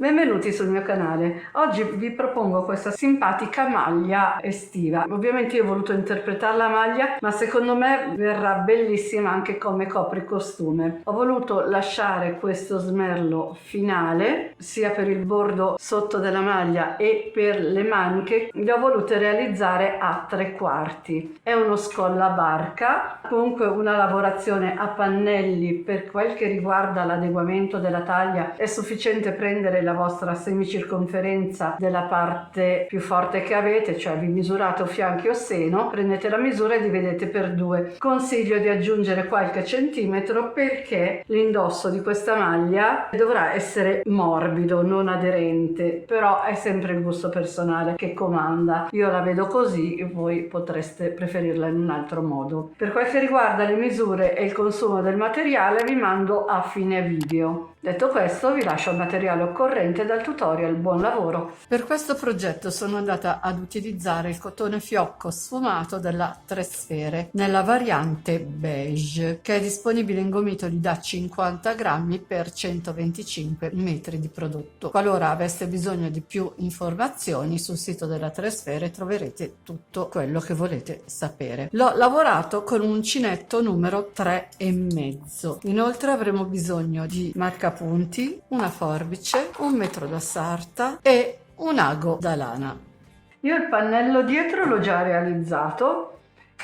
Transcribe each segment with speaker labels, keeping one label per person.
Speaker 1: Benvenuti sul mio canale. Oggi vi propongo questa simpatica maglia estiva. Ovviamente io ho voluto interpretare la maglia, ma secondo me verrà bellissima anche come copricostume. Ho voluto lasciare questo smerlo finale, sia per il bordo sotto della maglia e per le maniche. Le ho volute realizzare a 3/4. È uno scollabarca, comunque una lavorazione a pannelli. Per quel che riguarda l'adeguamento della taglia è sufficiente prendere la vostra semicirconferenza della parte più forte che avete, cioè vi misurate o fianchi o seno, prendete la misura e dividete per 2. Consiglio di aggiungere qualche centimetro perché l'indosso di questa maglia dovrà essere morbido, non aderente, però è sempre il gusto personale che comanda. Io la vedo così, voi potreste preferirla in un altro modo. Per quel che riguarda le misure e il consumo del materiale vi mando a fine video. Detto questo, vi lascio il materiale occorrente dal tutorial. Buon lavoro! Per questo progetto sono andata ad utilizzare il cotone fiocco sfumato della Tresfere nella variante beige, che è disponibile in gomitoli da 50 grammi per 125 metri di prodotto. Qualora aveste bisogno di più informazioni, sul sito della Tresfere troverete tutto quello che volete sapere. L'ho lavorato con un uncinetto numero 3,5. Inoltre avremo bisogno di marcapunti, una forbice, un metro da sarta e un ago da lana. Io il pannello dietro l'ho già realizzato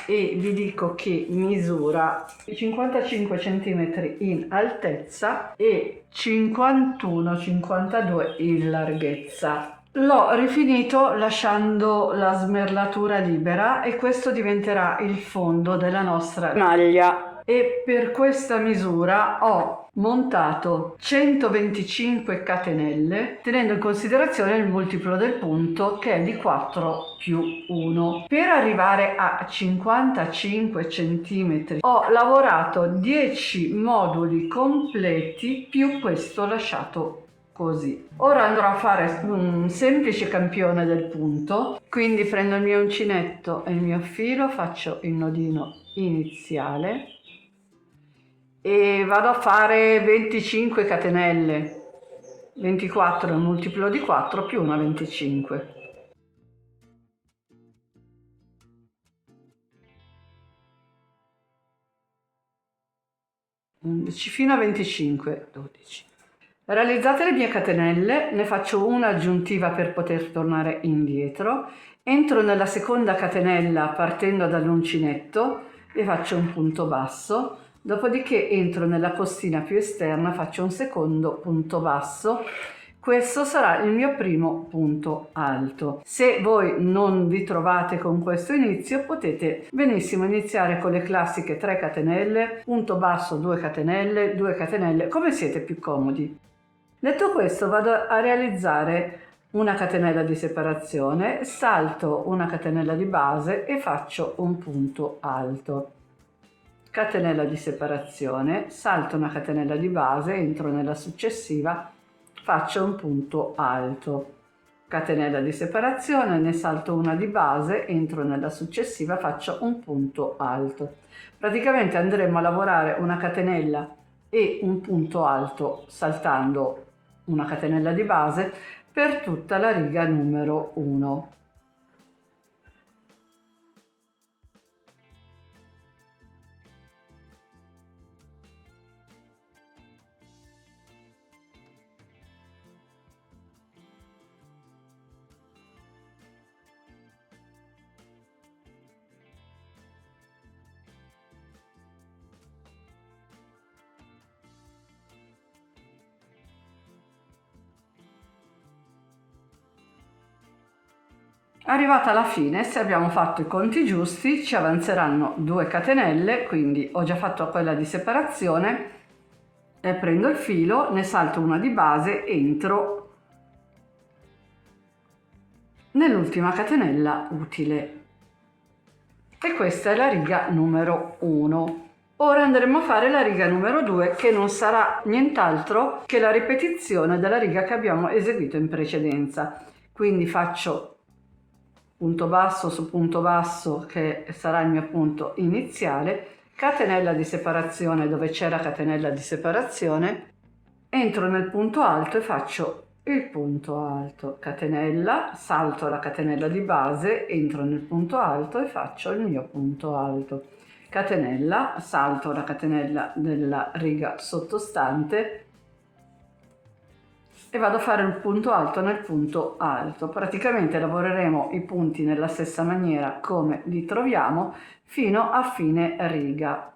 Speaker 1: e vi dico che misura 55 cm in altezza e 51-52 in larghezza. L'ho rifinito lasciando la smerlatura libera e questo diventerà il fondo della nostra maglia. E per questa misura ho montato 125 catenelle tenendo in considerazione il multiplo del punto che è di 4 più 1. Per arrivare a 55 cm ho lavorato 10 moduli completi più questo lasciato così. Ora andrò a fare un semplice campione del punto, quindi prendo il mio uncinetto e il mio filo, faccio il nodino iniziale e vado a fare 25 catenelle. 24 è un multiplo di 4 più una 25. Fino a 25, 12. Realizzate le mie catenelle, ne faccio una aggiuntiva per poter tornare indietro, entro nella seconda catenella partendo dall'uncinetto e faccio un punto basso, dopodiché entro nella postina più esterna, faccio un secondo punto basso. Questo sarà il mio primo punto alto. Se voi non vi trovate con questo inizio, potete benissimo iniziare con le classiche 3 catenelle, punto basso 2 catenelle, come siete più comodi. Detto questo, vado a realizzare una catenella di separazione, salto una catenella di base e faccio un punto alto. Catenella di separazione, salto una catenella di base, entro nella successiva, faccio un punto alto. Catenella di separazione, ne salto una di base, entro nella successiva, faccio un punto alto. Praticamente andremo a lavorare una catenella e un punto alto saltando una catenella di base per tutta la riga numero 1. Arrivata alla fine, se abbiamo fatto i conti giusti, ci avanzeranno 2 catenelle, quindi ho già fatto quella di separazione e prendo il filo, ne salto una di base, entro nell'ultima catenella utile. E questa è la riga numero 1. Ora andremo a fare la riga numero 2, che non sarà nient'altro che la ripetizione della riga che abbiamo eseguito in precedenza. Quindi faccio punto basso su punto basso, che sarà il mio punto iniziale, catenella di separazione dove c'è la catenella di separazione, entro nel punto alto e faccio il punto alto, catenella, salto la catenella di base, entro nel punto alto e faccio il mio punto alto, catenella, salto la catenella della riga sottostante e vado a fare il punto alto nel punto alto. Praticamente lavoreremo i punti nella stessa maniera come li troviamo fino a fine riga.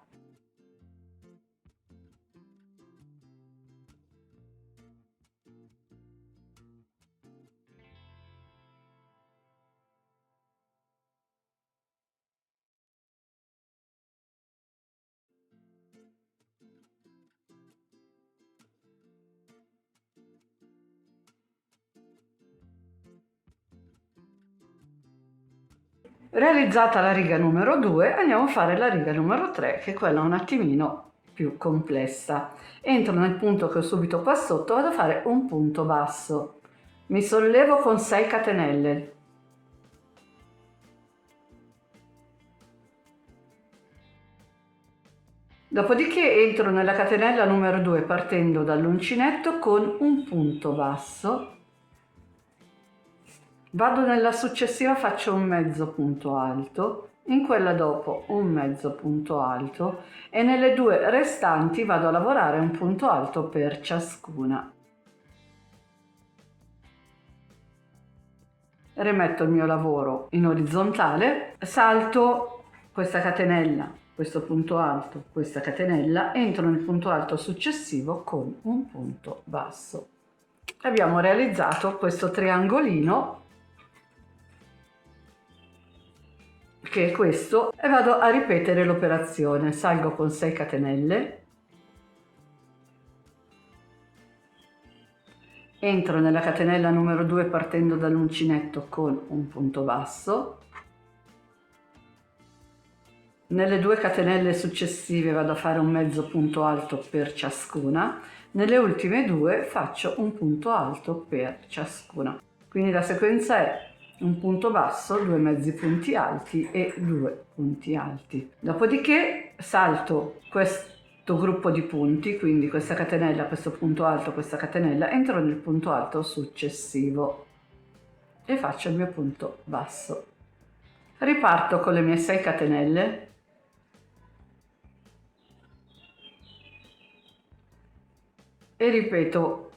Speaker 1: Realizzata la riga numero 2, andiamo a fare la riga numero 3, che è quella un attimino più complessa. Entro nel punto che ho subito qua sotto, vado a fare un punto basso. Mi sollevo con 6 catenelle. Dopodiché entro nella catenella numero 2 partendo dall'uncinetto con un punto basso. Vado nella successiva, faccio un mezzo punto alto, in quella dopo un mezzo punto alto e nelle due restanti vado a lavorare un punto alto per ciascuna. Rimetto il mio lavoro in orizzontale, salto questa catenella, questo punto alto, questa catenella, entro nel punto alto successivo con un punto basso. Abbiamo realizzato questo triangolino, che è questo, e vado a ripetere l'operazione. Salgo con 6 catenelle, entro nella catenella numero 2 partendo dall'uncinetto con un punto basso, nelle 2 catenelle successive vado a fare un mezzo punto alto per ciascuna, nelle ultime 2 faccio un punto alto per ciascuna. Quindi la sequenza è un punto basso, 2 mezzi punti alti e 2 punti alti. Dopodiché salto questo gruppo di punti, quindi questa catenella, questo punto alto, questa catenella, entro nel punto alto successivo e faccio il mio punto basso. Riparto con le mie 6 catenelle e ripeto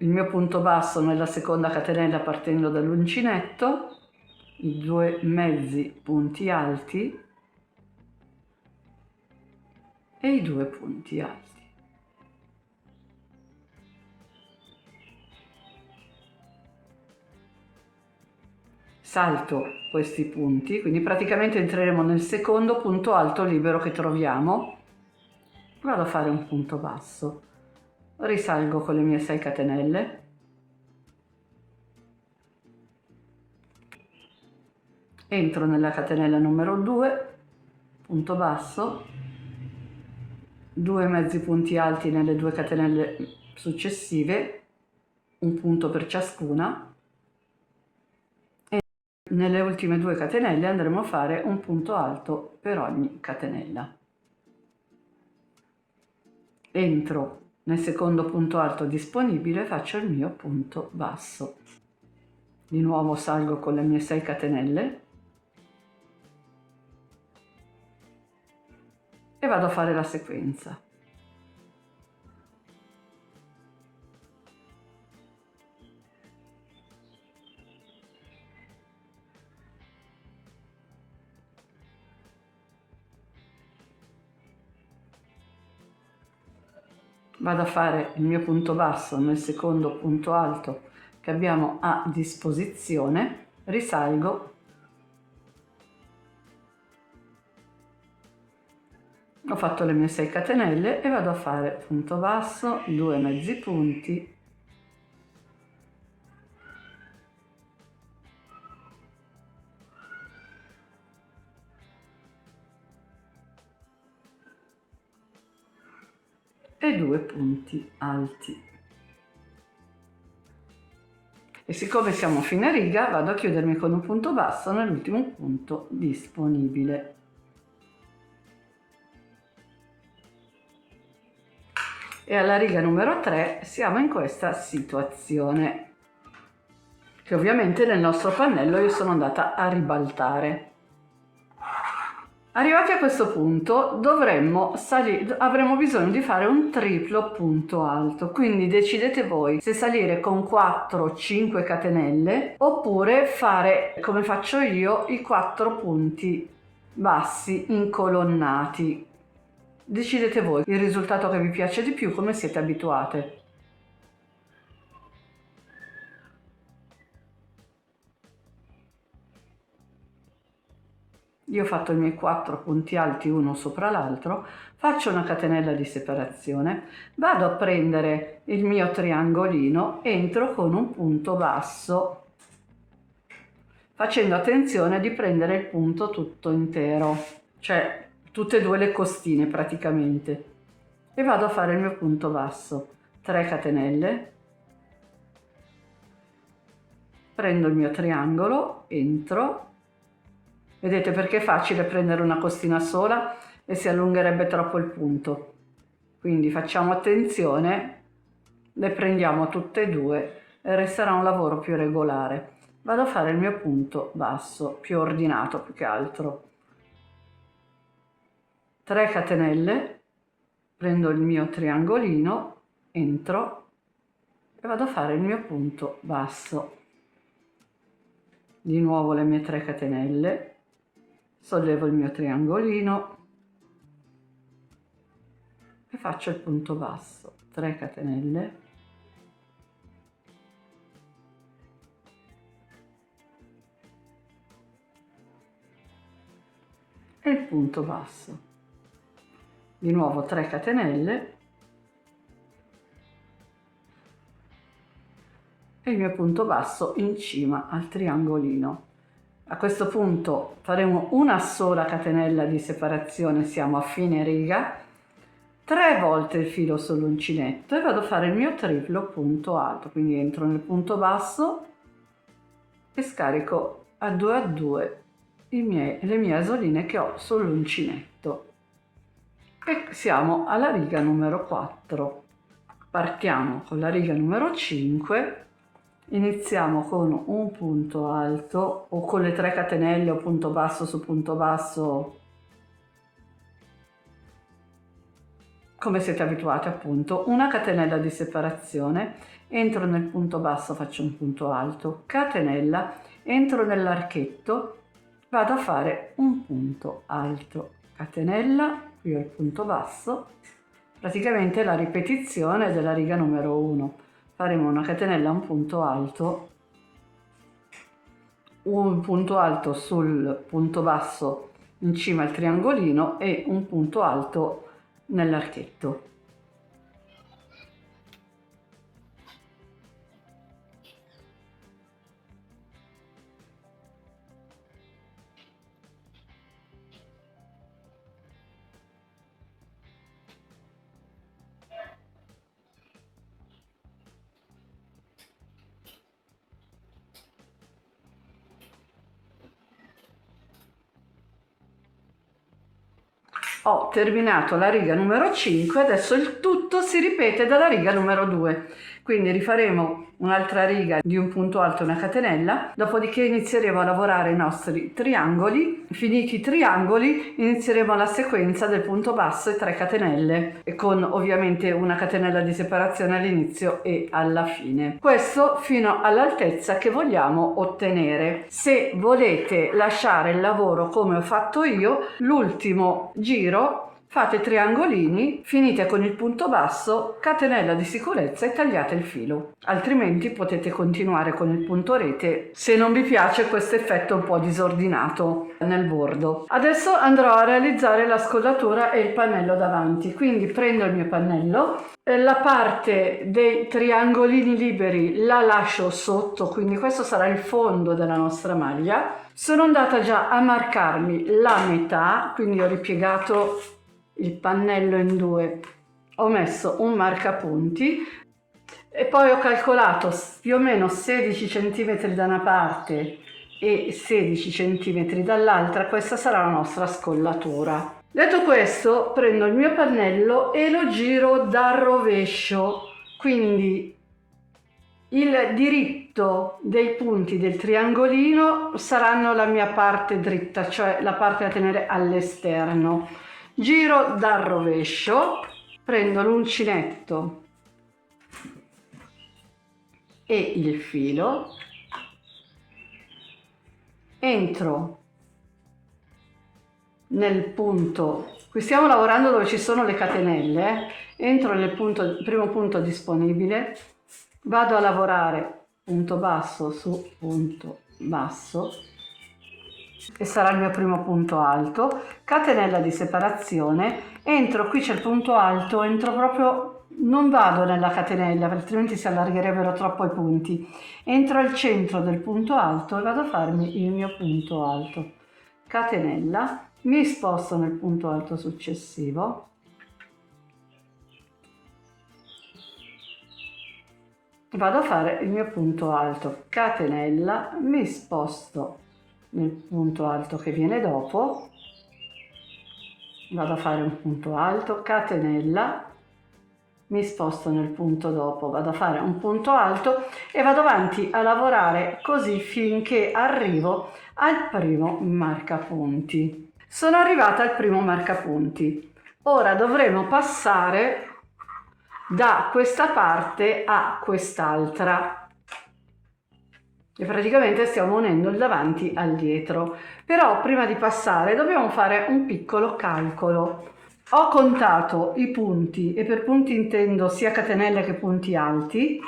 Speaker 1: il mio punto basso nella seconda catenella partendo dall'uncinetto, i 2 mezzi punti alti e i 2 punti alti. Salto questi punti, quindi praticamente entreremo nel secondo punto alto libero che troviamo, vado a fare un punto basso. Risalgo con le mie 6 catenelle, entro nella catenella numero 2, punto basso, 2 mezzi punti alti nelle 2 catenelle successive, un punto per ciascuna, e nelle ultime 2 catenelle andremo a fare un punto alto per ogni catenella. Entro nel secondo punto alto disponibile, faccio il mio punto basso. Di nuovo salgo con le mie 6 catenelle e vado a fare la sequenza. Vado a fare il mio punto basso nel secondo punto alto che abbiamo a disposizione, risalgo, ho fatto le mie 6 catenelle e vado a fare punto basso, 2 mezzi punti e 2 punti alti. E siccome siamo a fine riga, vado a chiudermi con un punto basso nell'ultimo punto disponibile. e alla riga numero 3 siamo in questa situazione, che ovviamente nel nostro pannello io sono andata a ribaltare. Arrivati a questo punto avremo bisogno di fare un triplo punto alto, quindi decidete voi se salire con 4 o 5 catenelle oppure fare, come faccio io, i 4 punti bassi incolonnati. Decidete voi il risultato che vi piace di più, come siete abituate. Io ho fatto i miei 4 punti alti uno sopra l'altro, faccio una catenella di separazione, vado a prendere il mio triangolino, entro con un punto basso, facendo attenzione di prendere il punto tutto intero, cioè tutte e due le costine praticamente, e vado a fare il mio punto basso, 3 catenelle, prendo il mio triangolo, entro. Vedete perché è facile prendere una costina sola e si allungherebbe troppo il punto. Quindi facciamo attenzione, le prendiamo tutte e due e resterà un lavoro più regolare. Vado a fare il mio punto basso, più ordinato più che altro. 3 catenelle, prendo il mio triangolino, entro e vado a fare il mio punto basso. Di nuovo le mie 3 catenelle. Sollevo il mio triangolino e faccio il punto basso, 3 catenelle, e il punto basso, di nuovo 3 catenelle e il mio punto basso in cima al triangolino. A questo punto faremo una sola catenella di separazione, siamo a fine riga, 3 volte il filo sull'uncinetto e vado a fare il mio triplo punto alto, quindi entro nel punto basso e scarico a 2 le mie asoline che ho sull'uncinetto e siamo alla riga numero 4. Partiamo con la riga numero 5. Iniziamo con un punto alto o con le 3 catenelle o punto basso su punto basso, come siete abituati appunto, una catenella di separazione, entro nel punto basso, faccio un punto alto, catenella, entro nell'archetto, vado a fare un punto alto, catenella, qui ho il punto basso, praticamente la ripetizione della riga numero 1. Faremo una catenella, un punto alto sul punto basso in cima al triangolino e un punto alto nell'archetto. Ho terminato la riga numero 5, adesso il tutto si ripete dalla riga numero 2, quindi rifaremo un'altra riga di un punto alto e una catenella, dopodiché inizieremo a lavorare i nostri triangoli. Finiti i triangoli inizieremo la sequenza del punto basso e 3 catenelle e con ovviamente una catenella di separazione all'inizio e alla fine, questo fino all'altezza che vogliamo ottenere. Se volete lasciare il lavoro come ho fatto io, l'ultimo giro fate triangolini, finite con il punto basso, catenella di sicurezza e tagliate il filo. Altrimenti potete continuare con il punto rete se non vi piace questo effetto un po' disordinato nel bordo. Adesso andrò a realizzare la scollatura e il pannello davanti, quindi prendo il mio pannello, la parte dei triangolini liberi la lascio sotto, quindi questo sarà il fondo della nostra maglia. Sono andata già a marcarmi la metà, quindi ho ripiegato il pannello in 2, ho messo un marcapunti e poi ho calcolato più o meno 16 cm da una parte e 16 cm dall'altra. Questa sarà la nostra scollatura. Detto questo, prendo il mio pannello e lo giro da rovescio, quindi il diritto dei punti del triangolino saranno la mia parte dritta, cioè la parte da tenere all'esterno. Giro dal rovescio, prendo l'uncinetto e il filo, entro nel punto, qui stiamo lavorando dove ci sono le catenelle, entro nel punto, primo punto disponibile, vado a lavorare punto basso su punto basso e sarà il mio primo punto alto, catenella di separazione, entro, qui c'è il punto alto, entro proprio, non vado nella catenella altrimenti si allargherebbero troppo i punti, entro al centro del punto alto e vado a farmi il mio punto alto, catenella, mi sposto nel punto alto successivo, vado a fare il mio punto alto, catenella, mi sposto nel punto alto che viene dopo, vado a fare un punto alto, catenella, mi sposto nel punto dopo, vado a fare un punto alto e vado avanti a lavorare così finché arrivo al primo marcapunti. Sono arrivata al primo marcapunti. Ora dovremo passare da questa parte a quest'altra e praticamente stiamo unendo il davanti al dietro. Però prima di passare dobbiamo fare un piccolo calcolo. Ho contato i punti, e per punti intendo sia catenelle che punti alti,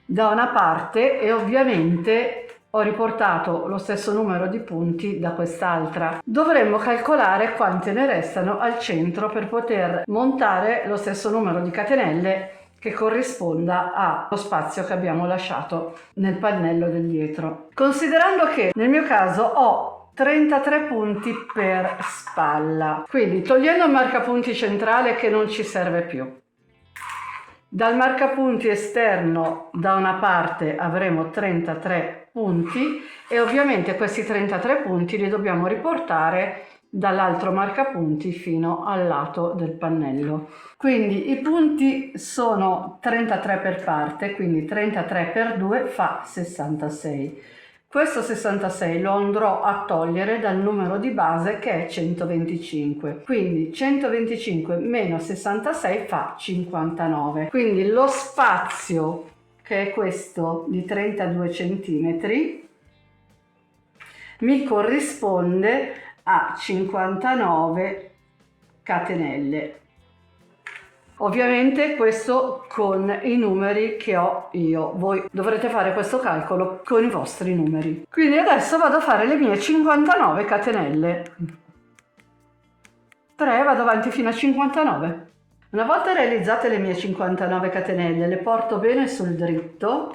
Speaker 1: da una parte, e ovviamente ho riportato lo stesso numero di punti da quest'altra. Dovremmo calcolare quante ne restano al centro per poter montare lo stesso numero di catenelle che corrisponda allo spazio che abbiamo lasciato nel pannello del dietro. Considerando che nel mio caso ho 33 punti per spalla, quindi togliendo il marcapunti centrale che non ci serve più, dal marcapunti esterno da una parte avremo 33 punti e ovviamente questi 33 punti li dobbiamo riportare dall'altro marcapunti fino al lato del pannello. Quindi i punti sono 33 per parte, quindi 33 per 2 fa 66. Questo 66 lo andrò a togliere dal numero di base che è 125, quindi 125 meno 66 fa 59. Quindi lo spazio, che è questo di 32 centimetri, mi corrisponde a 59 catenelle. Ovviamente questo con i numeri che ho io, voi dovrete fare questo calcolo con i vostri numeri. Quindi adesso vado a fare le mie 59 catenelle. 3, vado avanti fino a 59. Una volta realizzate le mie 59 catenelle, le porto bene sul dritto.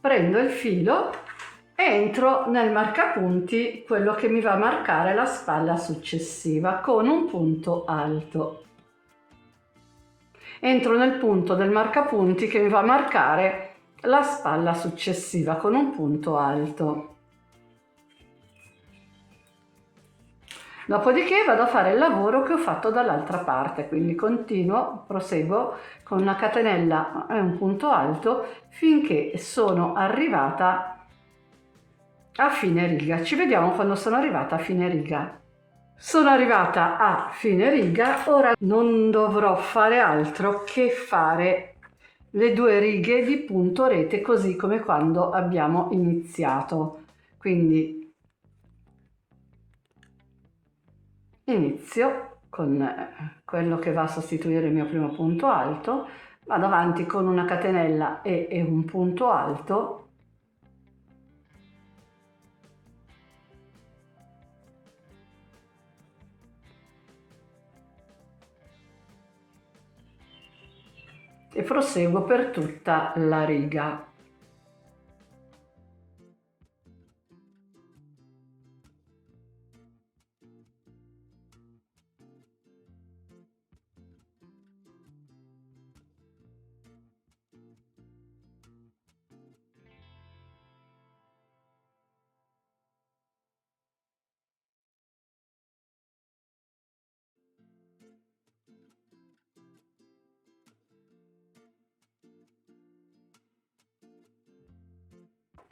Speaker 1: Prendo il filo e entro nel marcapunti, quello che mi va a marcare la spalla successiva, con un punto alto. Entro nel punto del marcapunti che mi va a marcare la spalla successiva con un punto alto. Dopodiché vado a fare il lavoro che ho fatto dall'altra parte, quindi continuo, proseguo con una catenella e un punto alto finché sono arrivata a fine riga. Ci vediamo quando sono arrivata a fine riga. Sono arrivata a fine riga, ora non dovrò fare altro che fare le 2 righe di punto rete così come quando abbiamo iniziato. Quindi inizio con quello che va a sostituire il mio primo punto alto, vado avanti con una catenella e un punto alto, e proseguo per tutta la riga.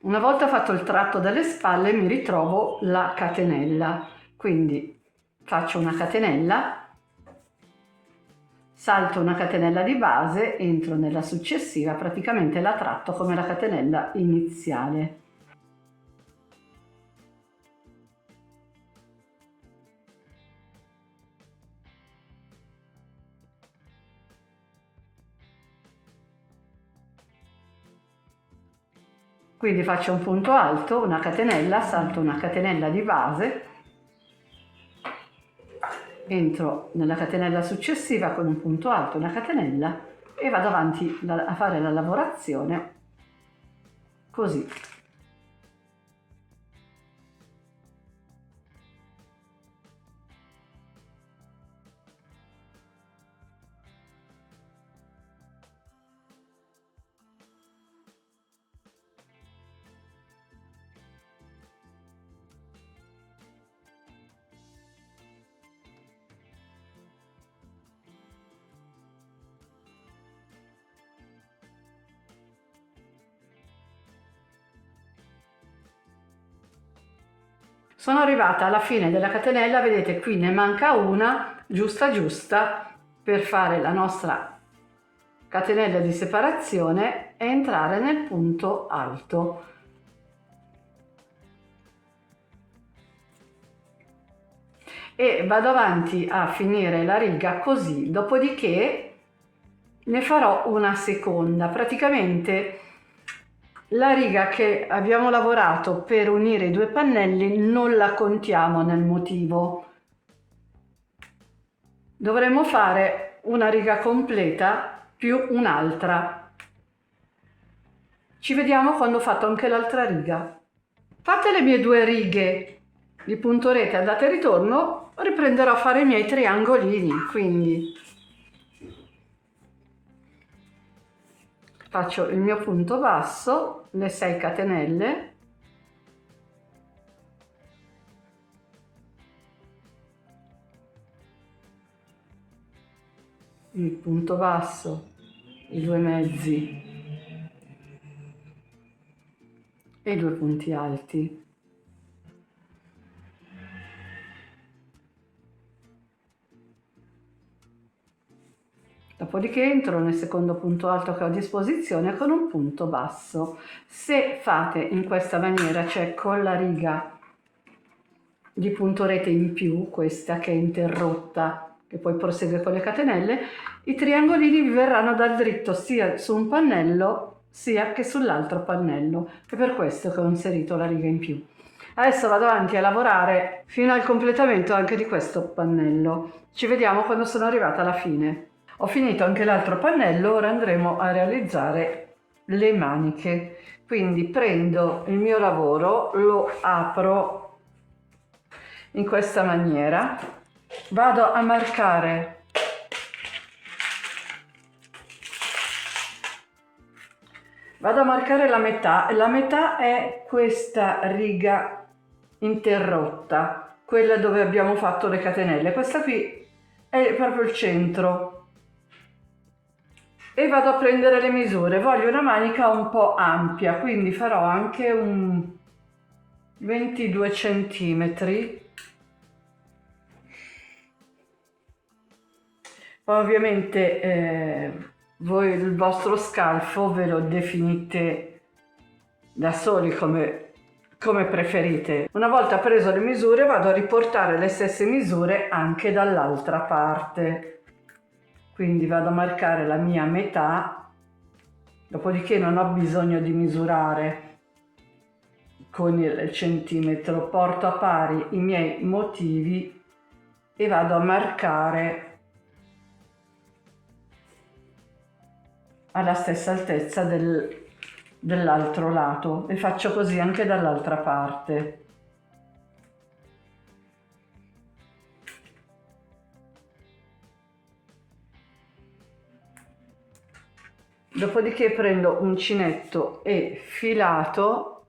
Speaker 1: Una volta fatto il tratto delle spalle mi ritrovo la catenella, quindi faccio una catenella, salto una catenella di base, entro nella successiva, praticamente la tratto come la catenella iniziale. Quindi faccio un punto alto, una catenella, salto una catenella di base, entro nella catenella successiva con un punto alto, una catenella e vado avanti a fare la lavorazione così. Sono arrivata alla fine della catenella, vedete qui ne manca una giusta giusta per fare la nostra catenella di separazione e entrare nel punto alto. E vado avanti a finire la riga così, dopodiché ne farò una seconda. Praticamente la riga che abbiamo lavorato per unire i due pannelli non la contiamo nel motivo. Dovremo fare una riga completa più un'altra. Ci vediamo quando ho fatto anche l'altra riga. Fatte le mie 2 righe di punto rete andata e ritorno, riprenderò a fare i miei triangolini, quindi faccio il mio punto basso, le 6 catenelle, il punto basso, i 2 mezzi e i 2 punti alti. Dopodiché entro nel secondo punto alto che ho a disposizione con un punto basso. Se fate in questa maniera, cioè con la riga di punto rete in più, questa che è interrotta, che poi prosegue con le catenelle, i triangolini vi verranno dal dritto sia su un pannello sia che sull'altro pannello. È per questo che ho inserito la riga in più. Adesso vado avanti a lavorare fino al completamento anche di questo pannello. Ci vediamo quando sono arrivata alla fine. Ho finito anche l'altro pannello, ora andremo a realizzare le maniche. Quindi prendo il mio lavoro, lo apro in questa maniera, vado a marcare la metà, e la metà è questa riga interrotta, quella dove abbiamo fatto le catenelle. Questa qui è proprio il centro. E vado a prendere le misure. Voglio una manica un po' ampia, quindi farò anche un 22 centimetri. Poi ovviamente voi il vostro scalfo ve lo definite da soli come preferite. Una volta preso le misure vado a riportare le stesse misure anche dall'altra parte. Quindi vado a marcare la mia metà, dopodiché non ho bisogno di misurare con il centimetro, porto a pari i miei motivi e vado a marcare alla stessa altezza dell'altro lato e faccio così anche dall'altra parte. Dopodiché prendo uncinetto e filato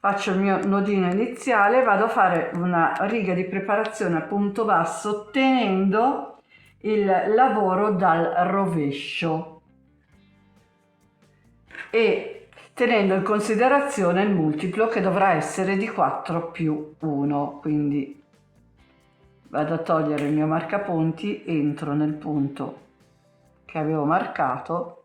Speaker 1: faccio il mio nodino iniziale, vado a fare una riga di preparazione a punto basso tenendo il lavoro dal rovescio e tenendo in considerazione il multiplo che dovrà essere di 4 più 1, quindi vado a togliere il mio marcapunti, entro nel punto che avevo marcato,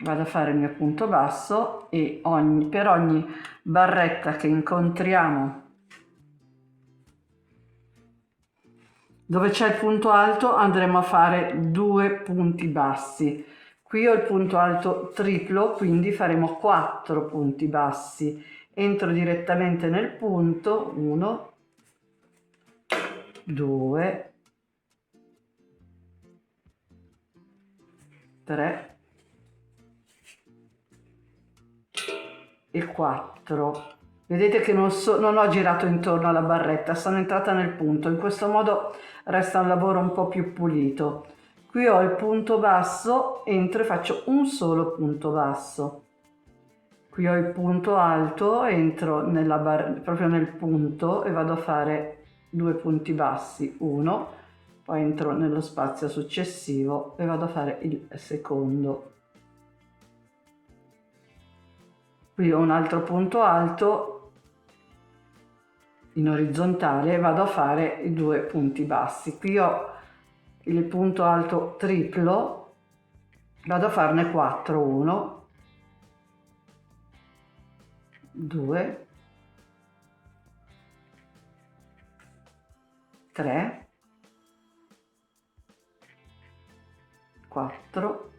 Speaker 1: vado a fare il mio punto basso e per ogni barretta che incontriamo dove c'è il punto alto andremo a fare 2 punti bassi. Qui ho il punto alto triplo, quindi faremo 4 punti bassi. Entro direttamente nel punto, 1, 2, 3 e 4. Vedete che non ho girato intorno alla barretta, sono entrata nel punto. In questo modo resta un lavoro un po' più pulito. Qui ho il punto basso, entro e faccio un solo punto basso. Qui ho il punto alto, entro proprio nel punto e vado a fare 2 punti bassi, 1, poi entro nello spazio successivo e vado a fare il secondo. Qui ho un altro punto alto in orizzontale, vado a fare i 2 punti bassi. Qui ho il punto alto triplo, vado a farne 4, 1, 2, 3, 4.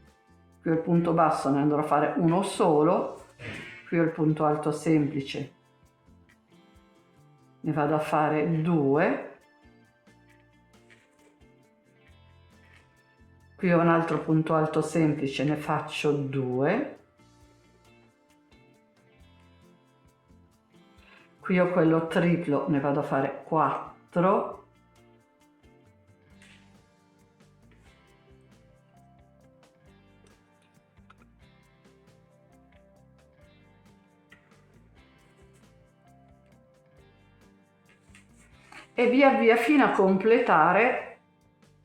Speaker 1: Qui ho il punto basso, ne andrò a fare uno solo. Qui ho il punto alto semplice, ne vado a fare 2. Qui ho un altro punto alto semplice, ne faccio 2. Qui ho quello triplo, ne vado a fare 4. E via via fino a completare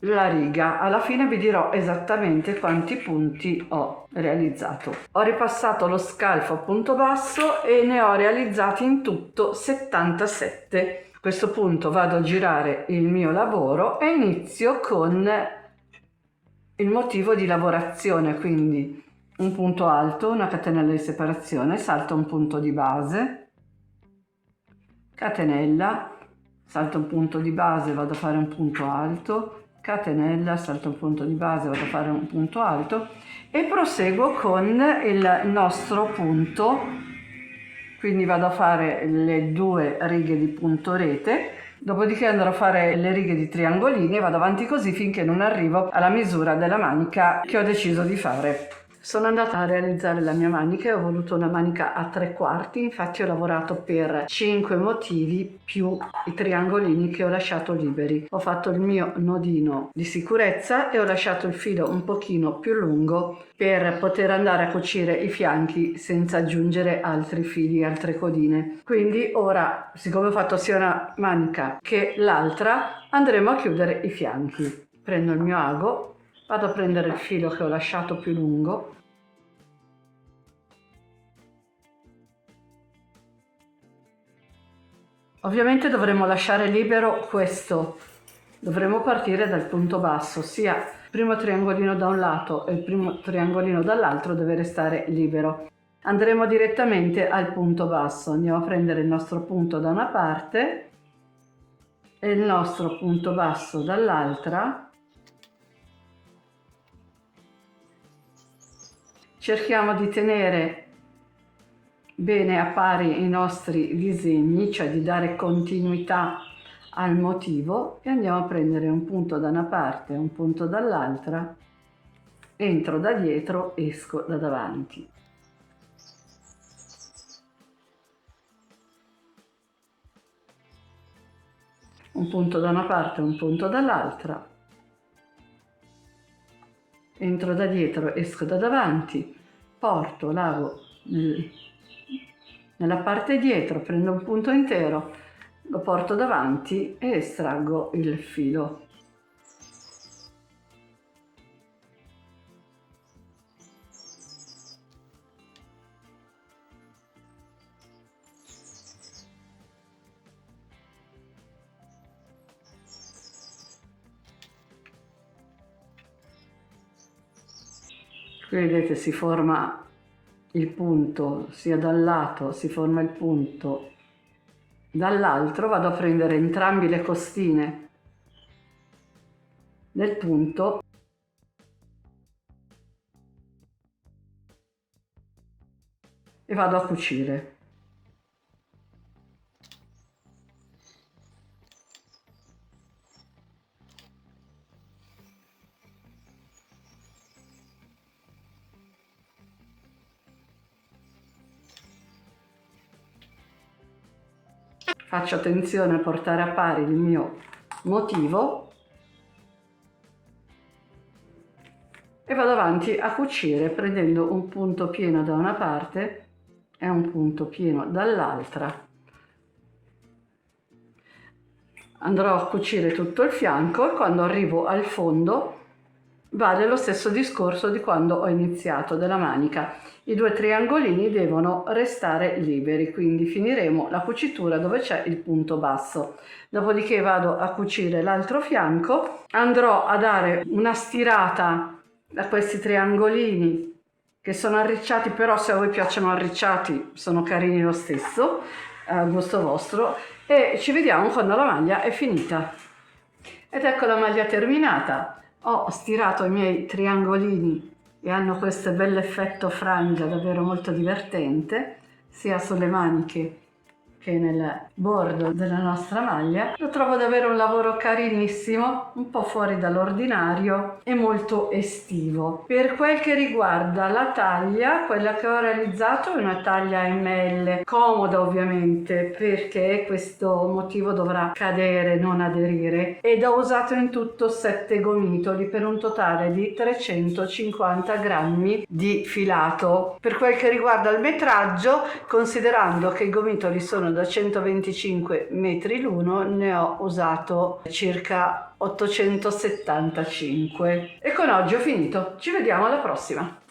Speaker 1: la riga. Alla fine vi dirò esattamente quanti punti ho realizzato. Ho ripassato lo scalfo a punto basso e ne ho realizzati in tutto 77. A questo punto vado a girare il mio lavoro e inizio con il motivo di lavorazione, quindi un punto alto, una catenella di separazione, salto un punto di base, catenella, salto un punto di base, vado a fare un punto alto, catenella, salto un punto di base, vado a fare un punto alto e proseguo con il nostro punto, quindi vado a fare le 2 righe di punto rete, dopodiché andrò a fare le righe di triangolini e vado avanti così finché non arrivo alla misura della manica che ho deciso di fare. Sono andata a realizzare la mia manica e ho voluto una manica a 3/4, infatti ho lavorato per 5 motivi più i triangolini che ho lasciato liberi. Ho fatto il mio nodino di sicurezza e ho lasciato il filo un pochino più lungo per poter andare a cucire i fianchi senza aggiungere altri fili, altre codine. Quindi ora, siccome ho fatto sia una manica che l'altra, andremo a chiudere i fianchi. Prendo il mio ago, vado a prendere il filo che ho lasciato più lungo, ovviamente dovremo lasciare libero questo, dovremo partire dal punto basso, sia il primo triangolino da un lato e il primo triangolino dall'altro deve restare libero. Andremo direttamente al punto basso, andiamo a prendere il nostro punto da una parte e il nostro punto basso dall'altra. Cerchiamo di tenere bene a pari i nostri disegni, cioè di dare continuità al motivo, e andiamo a prendere un punto da una parte e un punto dall'altra, entro da dietro, esco da davanti. Un punto da una parte e un punto dall'altra, entro da dietro, esco da davanti, porto l'ago nella parte dietro, prendo un punto intero, lo porto davanti e estraggo il filo. Qui vedete si forma il punto sia da un lato, si forma il punto dall'altro, vado a prendere entrambe le costine del punto e vado a cucire. Faccio attenzione a portare a pari il mio motivo e vado avanti a cucire prendendo un punto pieno da una parte e un punto pieno dall'altra. Andrò a cucire tutto il fianco e quando arrivo al fondo vale lo stesso discorso di quando ho iniziato della manica. I due triangolini devono restare liberi, quindi finiremo la cucitura dove c'è il punto basso. Dopodiché vado a cucire l'altro fianco, andrò a dare una stirata da questi triangolini che sono arricciati, però se a voi piacciono arricciati sono carini lo stesso, a gusto vostro, e ci vediamo quando la maglia è finita. Ed ecco la maglia terminata. Ho stirato i miei triangolini e hanno questo bell'effetto frangia davvero molto divertente, sia sulle maniche che nel bordo della nostra maglia. Lo trovo davvero un lavoro carinissimo, un po' fuori dall'ordinario e molto estivo. Per quel che riguarda la taglia, quella che ho realizzato è una taglia ML, comoda ovviamente perché questo motivo dovrà cadere, non aderire, ed ho usato in tutto 7 gomitoli per un totale di 350 grammi di filato. Per quel che riguarda il metraggio, considerando che i gomitoli sono da 125 metri l'uno, ne ho usato circa 875. E con oggi ho finito, ci vediamo alla prossima.